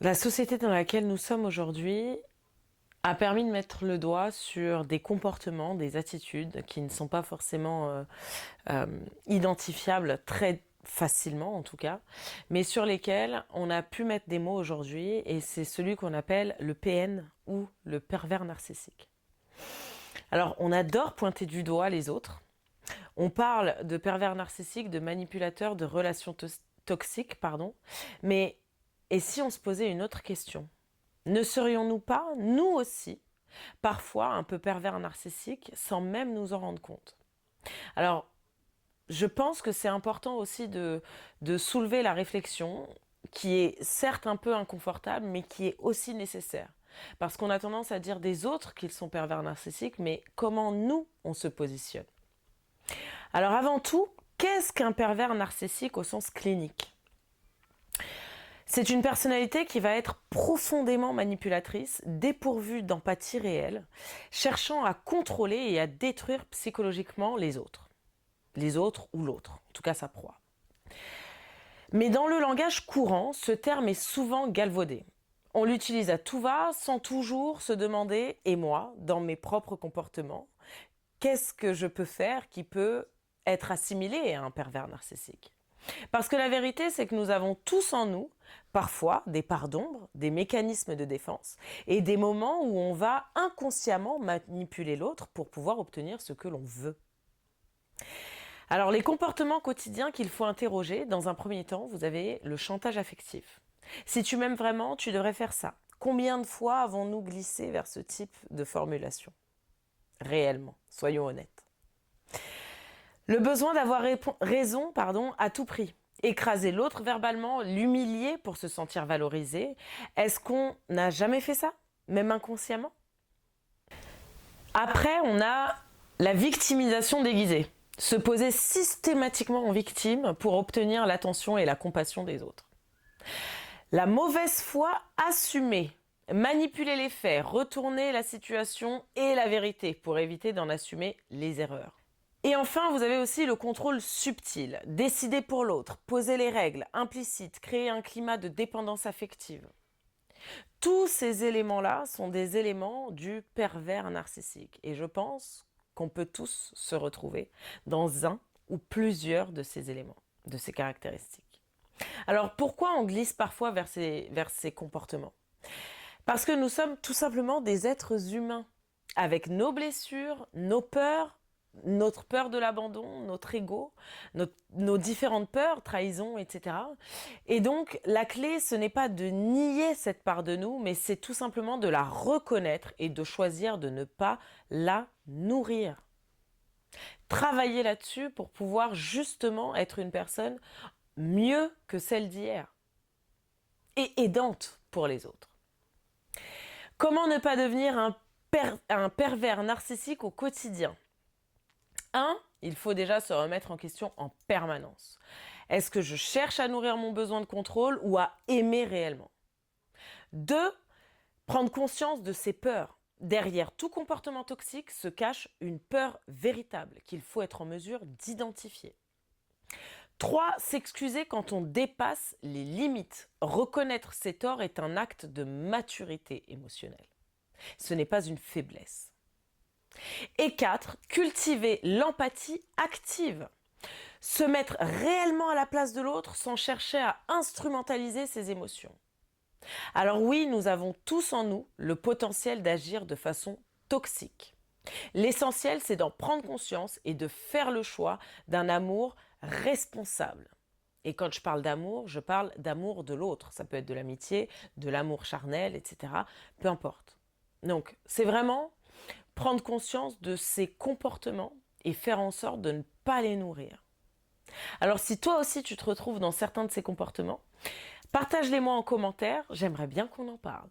La société dans laquelle nous sommes aujourd'hui a permis de mettre le doigt sur des comportements, des attitudes qui ne sont pas forcément identifiables très facilement en tout cas, mais sur lesquels on a pu mettre des mots aujourd'hui et c'est celui qu'on appelle le PN ou le pervers narcissique. Alors on adore pointer du doigt les autres, on parle de pervers narcissique, de manipulateurs, de relations toxiques, pardon, mais et si on se posait une autre question? Ne serions-nous pas, nous aussi, parfois un peu pervers narcissiques sans même nous en rendre compte? Alors, je pense que c'est important aussi de soulever la réflexion qui est certes un peu inconfortable, mais qui est aussi nécessaire. Parce qu'on a tendance à dire des autres qu'ils sont pervers narcissiques, mais comment nous, on se positionne? Alors avant tout, qu'est-ce qu'un pervers narcissique au sens clinique? C'est une personnalité qui va être profondément manipulatrice, dépourvue d'empathie réelle, cherchant à contrôler et à détruire psychologiquement les autres. Les autres ou l'autre, en tout cas sa proie. Mais dans le langage courant, ce terme est souvent galvaudé. On l'utilise à tout va sans toujours se demander, et moi, dans mes propres comportements, qu'est-ce que je peux faire qui peut être assimilé à un pervers narcissique? Parce que la vérité, c'est que nous avons tous en nous, parfois, des parts d'ombre, des mécanismes de défense, et des moments où on va inconsciemment manipuler l'autre pour pouvoir obtenir ce que l'on veut. Alors, les comportements quotidiens qu'il faut interroger, dans un premier temps, vous avez le chantage affectif. Si tu m'aimes vraiment, tu devrais faire ça. Combien de fois avons-nous glissé vers ce type de formulation? Réellement, soyons honnêtes. Le besoin d'avoir raison, à tout prix. Écraser l'autre verbalement, l'humilier pour se sentir valorisé. Est-ce qu'on n'a jamais fait ça, même inconsciemment? Après, on a la victimisation déguisée. Se poser systématiquement en victime pour obtenir l'attention et la compassion des autres. La mauvaise foi assumée. Manipuler les faits, retourner la situation et la vérité pour éviter d'en assumer les erreurs. Et enfin, vous avez aussi le contrôle subtil, décider pour l'autre, poser les règles implicites, créer un climat de dépendance affective. Tous ces éléments-là sont des éléments du pervers narcissique. Et je pense qu'on peut tous se retrouver dans un ou plusieurs de ces éléments, de ces caractéristiques. Alors pourquoi on glisse parfois vers ces comportements? Parce que nous sommes tout simplement des êtres humains, avec nos blessures, nos peurs, notre peur de l'abandon, notre ego, nos différentes peurs, trahison, etc. Et donc, la clé, ce n'est pas de nier cette part de nous, mais c'est tout simplement de la reconnaître et de choisir de ne pas la nourrir. Travailler là-dessus pour pouvoir justement être une personne mieux que celle d'hier et aidante pour les autres. Comment ne pas devenir un pervers narcissique au quotidien? Il faut déjà se remettre en question en permanence. Est-ce que je cherche à nourrir mon besoin de contrôle ou à aimer réellement? 2, prendre conscience de ses peurs. Derrière tout comportement toxique se cache une peur véritable qu'il faut être en mesure d'identifier. 3, s'excuser quand on dépasse les limites. Reconnaître ses torts est un acte de maturité émotionnelle. Ce n'est pas une faiblesse. Et 4, cultiver l'empathie active. Se mettre réellement à la place de l'autre sans chercher à instrumentaliser ses émotions. Alors oui, nous avons tous en nous le potentiel d'agir de façon toxique. L'essentiel, c'est d'en prendre conscience et de faire le choix d'un amour responsable. Et quand je parle d'amour de l'autre. Ça peut être de l'amitié, de l'amour charnel, etc. Peu importe. Donc, c'est vraiment prendre conscience de ces comportements et faire en sorte de ne pas les nourrir. Alors, si toi aussi tu te retrouves dans certains de ces comportements, partage-les-moi en commentaire, j'aimerais bien qu'on en parle.